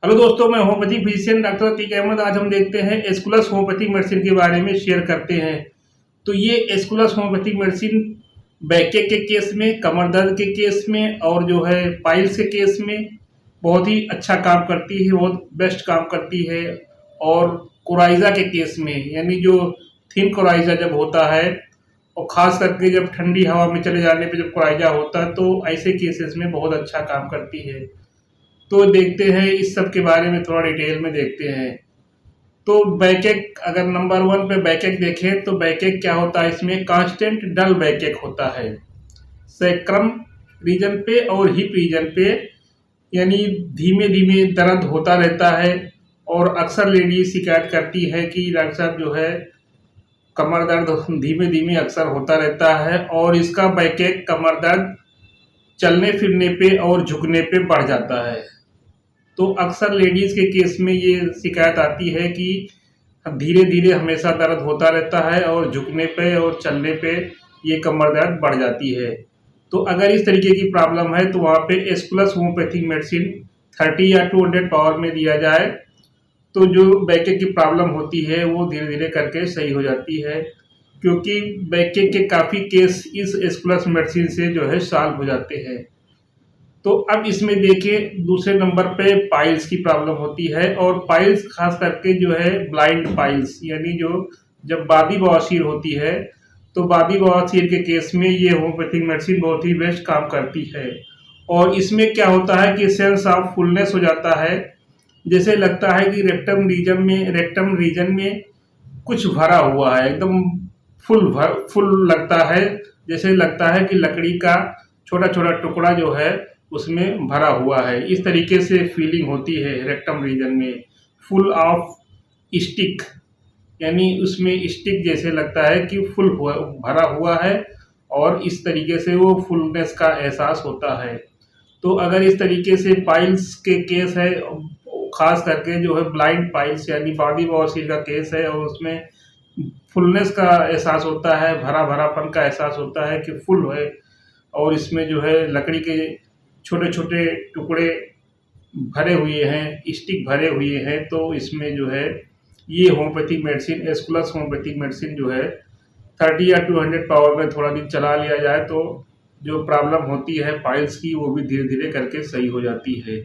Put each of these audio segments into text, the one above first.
Hello दोस्तों, मैं homeopathy physician doctor Atiq Ahmad. आज हम देखते हैं एस्कुलस होम्योपैथिक मेडिसिन के बारे में शेयर करते हैं। तो ये एस्कुलस होम्योपैथिक मेडिसिन बैके के केस में, कमर दर्द के केस में और जो है पाइल्स के केस में बहुत ही अच्छा काम करती है, बहुत बेस्ट काम करती है। और कोराइजा के केस में, यानी जो थिन कोराइजा जब होता है और ख़ास करके जब ठंडी हवा में चले जाने पे जब कोराइजा होता है, तो ऐसे केसेस में बहुत अच्छा काम करती है। तो देखते हैं इस सब के बारे में, थोड़ा डिटेल में देखते हैं। तो बैकएक, अगर नंबर वन पे बैकएक देखें तो बैकएक क्या होता है, इसमें कांस्टेंट डल बैकएक होता है सैक्रम रीजन पे और हिप रीजन पे, यानी धीमे धीमे दर्द होता रहता है। और अक्सर लेडीज शिकायत करती है कि डॉक्टर साहब जो है कमर दर्द धीमे धीमे अक्सर होता रहता है, और इसका बैकएक कमर दर्द चलने फिरने पे और झुकने पे बढ़ जाता है। तो अक्सर लेडीज़ के केस में ये शिकायत आती है कि धीरे धीरे हमेशा दर्द होता रहता है और झुकने पे और चलने पे ये कमर दर्द बढ़ जाती है। तो अगर इस तरीके की प्रॉब्लम है तो वहाँ पे एस्कुलस होम्योपैथिक मेडिसिन 30 या 200 पावर में दिया जाए तो जो बैके की प्रॉब्लम होती है वो धीरे धीरे करके सही हो जाती है, क्योंकि बैके के काफ़ी केस इस एस्कुलस मेडिसिन से जो है सॉल्व हो जाते हैं। तो अब इसमें देखिए दूसरे नंबर पे पाइल्स की प्रॉब्लम होती है, और पाइल्स खास करके जो है ब्लाइंड पाइल्स, यानी जो जब बादी बवासीर होती है तो बादी बवासीर के केस में ये होम्योपैथिक मेडिसिन बहुत ही बेस्ट काम करती है। और इसमें क्या होता है कि सेंस ऑफ फुलनेस हो जाता है, जैसे लगता है कि रेक्टम रीजन में कुछ भरा हुआ है, एकदम फुल लगता है, जैसे लगता है कि लकड़ी का छोटा छोटा टुकड़ा जो है उसमें भरा हुआ है। इस तरीके से फीलिंग होती है रेक्टम रीजन में, फुल ऑफ स्टिक, यानी उसमें स्टिक जैसे लगता है कि भरा हुआ है, और इस तरीके से वो फुलनेस का एहसास होता है। तो अगर इस तरीके से पाइल्स के केस है, खास करके जो है ब्लाइंड पाइल्स यानी बादी बवासीर का केस है, और उसमें फुलनेस का एहसास होता है, भरा भरापन का एहसास होता है कि फुल है, और इसमें जो है लकड़ी के छोटे छोटे टुकड़े भरे हुए हैं, स्टिक भरे हुए हैं, तो इसमें जो है ये homeopathic medicine Aesculus homeopathic medicine जो है 30 या 200 पावर में थोड़ा दिन चला लिया जाए तो जो प्रॉब्लम होती है पाइल्स की वो भी धीरे धीरे करके सही हो जाती है।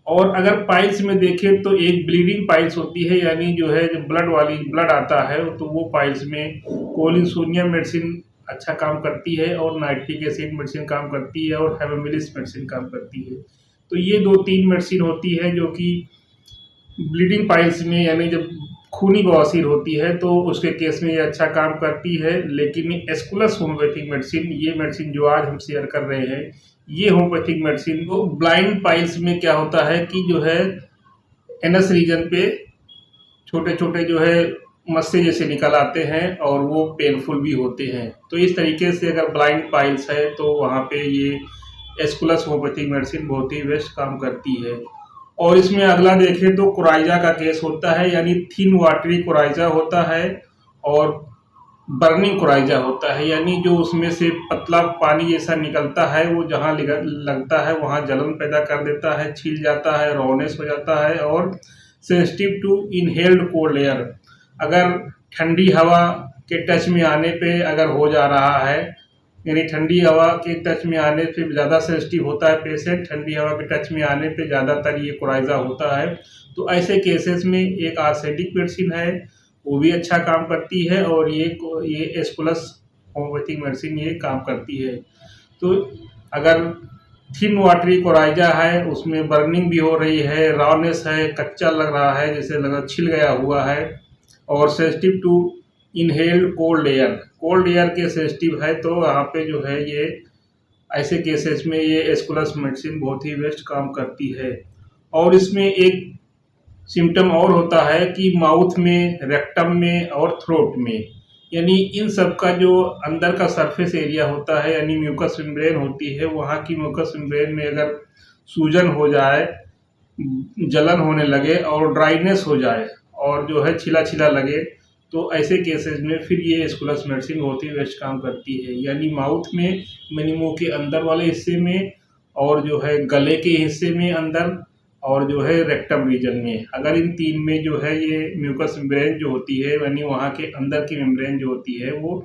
और अगर पाइल्स में देखें तो एक ब्लीडिंग पाइल्स होती है, यानी जो है जो ब्लड आता है, तो वो पाइल्स में कोलिन मेडिसिन अच्छा काम करती है, और नाइट्रिक एसिड मेडिसिन काम करती है, और हेमोमिलिस मेडिसिन काम करती है। तो ये 2-3 मेडिसिन होती है जो कि ब्लीडिंग पाइल्स में, यानी जब खूनी बवासीर होती है तो उसके केस में ये अच्छा काम करती है। लेकिन एस्कुलस होम्योपैथिक मेडिसिन, ये मेडिसिन जो आज हम शेयर कर रहे हैं, ये होम्योपैथिक मेडिसिन को ब्लाइंड पाइल्स में क्या होता है कि जो है एनस रीजन पे छोटे छोटे जो है मस्से जैसे निकल आते हैं, और वो पेनफुल भी होते हैं। तो इस तरीके से अगर ब्लाइंड पाइल्स है तो वहाँ पे ये एस्कुलस होम्योपैथिक मेडिसिन बहुत ही बेस्ट काम करती है। और इसमें अगला देखें तो कोराइजा का केस होता है, यानी थिन वाटरी कोराइजा होता है और बर्निंग कोराइजा होता है, यानी जो उसमें से पतला पानी जैसा निकलता है वो जहाँ लगता है वहाँ जलन पैदा कर देता है, छिल जाता है, रॉनेस हो जाता है, और sensitive to inhaled cold air. अगर ठंडी हवा के टच में आने पे अगर हो जा रहा है, यानी ठंडी हवा के टच में आने पे ज़्यादा सेंसिटिव होता है पेशेंट, ठंडी हवा के टच में आने पे ज़्यादातर ये कोराइजा होता है। तो ऐसे केसेस में एक आर्सेटिक मेडिसिन है, वो भी अच्छा काम करती है, और ये एस्कुलस होम्योपैथिक मेडिसिन ये काम करती है। तो अगर थिन वाटरी कोराइजा है, उसमें बर्निंग भी हो रही है, रॉनेस है, कच्चा लग रहा है, जैसे लगा छिल गया हुआ है, और sensitive to inhaled cold air के सेंसिटिव है, तो वहाँ पे जो है ये ऐसे केसेस में ये एस्कुलस मेडिसिन बहुत ही बेस्ट काम करती है। और इसमें एक सिम्टम और होता है कि माउथ में, रेक्टम में और थ्रोट में, यानी इन सब का जो अंदर का सरफेस एरिया होता है, यानी म्यूकस मेम्ब्रेन होती है, वहाँ की म्यूकस मेम्ब्रेन में अगर सूजन हो जाए, जलन होने लगे और ड्राइनेस हो जाए, और जो है छिला छिला लगे, तो ऐसे केसेस में फिर ये एस्कुलस मेडिसिन बहुत ही बेस्ट काम करती है। यानी माउथ में, यानी मुंह के अंदर वाले हिस्से में, और जो है गले के हिस्से में अंदर, और जो है रेक्टम रीजन में। अगर इन तीन में जो है ये म्यूकस मेम्ब्रेन जो होती है, यानी वहाँ के अंदर की मेम्ब्रेन जो होती है वो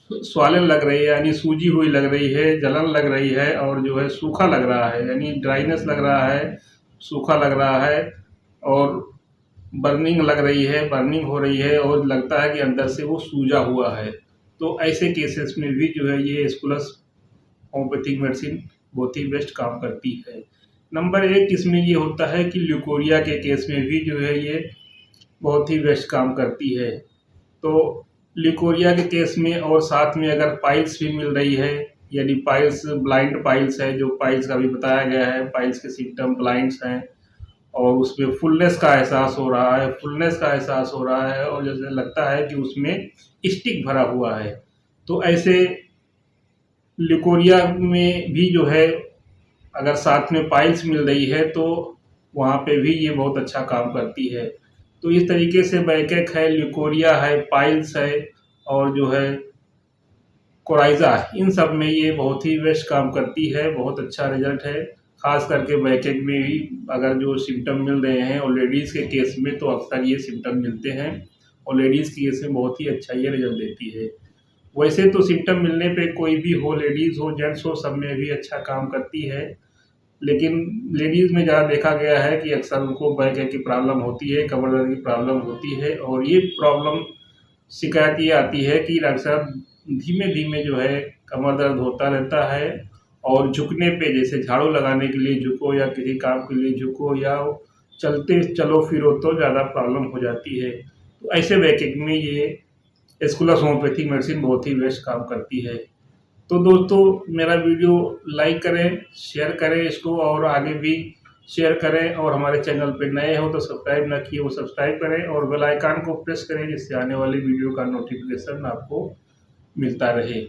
स्वालन लग रही है, यानी सूजी हुई लग रही है, जलन लग रही है, और जो है सूखा लग रहा है, यानी ड्राइनेस लग रहा है, सूखा लग रहा है, और बर्निंग लग रही है, बर्निंग हो रही है, और लगता है कि अंदर से वो सूजा हुआ है। तो ऐसे केसेस में भी जो है ये एस्कुलस होम्योपैथिक मेडिसिन बहुत ही बेस्ट काम करती है। नंबर एक इसमें ये होता है कि ल्यूकोरिया के केस में भी जो है ये बहुत ही बेस्ट काम करती है। तो ल्यूकोरिया के केस में और साथ में अगर पाइल्स भी मिल रही है, यानी पाइल्स ब्लाइंड पाइल्स है, जो पाइल्स का भी बताया गया है, पाइल्स के सिम्टम ब्लाइंड्स हैं, और उसमें फुलनेस का एहसास हो रहा है, और जैसे लगता है कि उसमें स्टिक भरा हुआ है। तो ऐसे ल्यूकोरिया में भी जो है अगर साथ में पाइल्स मिल रही है तो वहाँ पे भी ये बहुत अच्छा काम करती है। तो इस तरीके से बैकेक है, ल्यूकोरिया है, पाइल्स है, और जो है कोराइजा, इन सब में ये बहुत ही बेस्ट काम करती है, बहुत अच्छा रिजल्ट है। खास करके बैकेक में भी अगर जो सिम्टम मिल रहे हैं, और लेडीज़ के केस में तो अक्सर ये सिम्टम मिलते हैं, और लेडीज़ के केस में बहुत ही अच्छा ये रिजल्ट देती है। वैसे तो सिम्टम मिलने पे कोई भी हो, लेडीज़ हो जेंट्स हो, सब में भी अच्छा काम करती है, लेकिन लेडीज़ में ज़्यादा देखा गया है कि अक्सर उनको बैक की प्रॉब्लम होती है, कमर दर्द की प्रॉब्लम होती है, और ये प्रॉब्लम शिकायत ये आती है कि डॉक्टर साहब धीमे-धीमे जो है कमर दर्द होता रहता है, और झुकने पे जैसे झाड़ू लगाने के लिए झुको या किसी काम के लिए झुको या चलते चलो फिरो तो ज़्यादा प्रॉब्लम हो जाती है। तो ऐसे बैक में ये एस्कुलस होम्योपैथिक मेडिसिन बहुत ही बेस्ट काम करती है। तो दोस्तों मेरा वीडियो लाइक करें, शेयर करें इसको, और आगे भी शेयर करें, और हमारे चैनल पे नए हो तो सब्सक्राइब ना किए वो सब्सक्राइब करें, और बेल आइकन को प्रेस करें जिससे आने वाली वीडियो का नोटिफिकेशन आपको मिलता रहे।